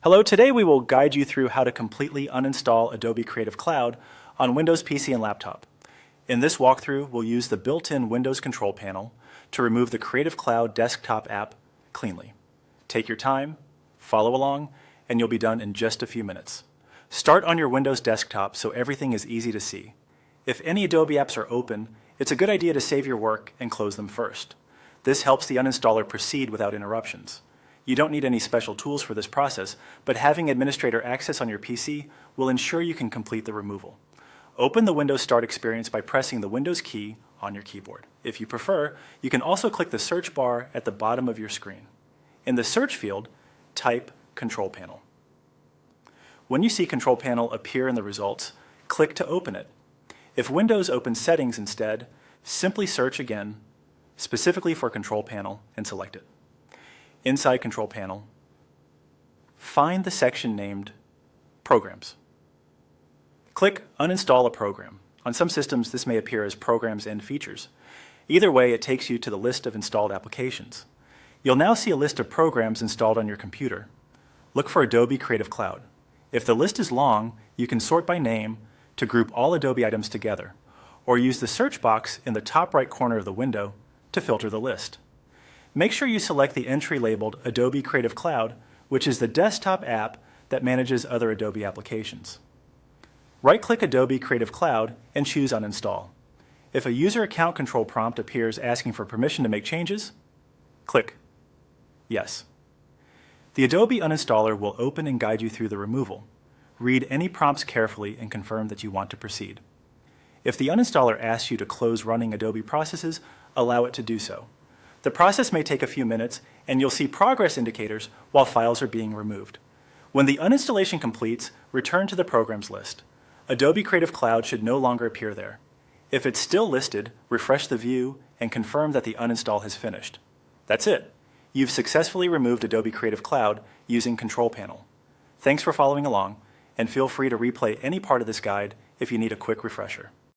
Hello, today we will guide you through how to completely uninstall Adobe Creative Cloud on Windows PC and laptop. In this walkthrough, we'll use the built-in Windows control panel to remove the Creative Cloud desktop app cleanly. Take your time, follow along, and you'll be done in just a few minutes. Start on your Windows desktop so everything is easy to see. If any Adobe apps are open, it's a good idea to save your work and close them first. This helps the uninstaller proceed without interruptions. You don't need any special tools for this process, but having administrator access on your PC will ensure you can complete the removal. Open the Windows Start experience by pressing the Windows key on your keyboard. If you prefer, you can also click the search bar at the bottom of your screen. In the search field, type Control Panel. When you see Control Panel appear in the results, click to open it. If Windows opens Settings instead, simply search again, specifically for Control Panel, and select it. Inside Control Panel, find the section named Programs. Click Uninstall a Program. On some systems, this may appear as Programs and Features. Either way, it takes you to the list of installed applications. You'll now see a list of programs installed on your computer. Look for Adobe Creative Cloud. If the list is long, you can sort by name to group all Adobe items together, or use the search box in the top right corner of the window to filter the list. Make sure you select the entry labeled Adobe Creative Cloud, which is the desktop app that manages other Adobe applications. Right-click Adobe Creative Cloud and choose Uninstall. If a user account control prompt appears asking for permission to make changes, click Yes. The Adobe Uninstaller will open and guide you through the removal. Read any prompts carefully and confirm that you want to proceed. If the uninstaller asks you to close running Adobe processes, allow it to do so. The process may take a few minutes, and you'll see progress indicators while files are being removed. When the uninstallation completes, return to the Programs list. Adobe Creative Cloud should no longer appear there. If it's still listed, refresh the view and confirm that the uninstall has finished. That's it. You've successfully removed Adobe Creative Cloud using Control Panel. Thanks for following along, and feel free to replay any part of this guide if you need a quick refresher.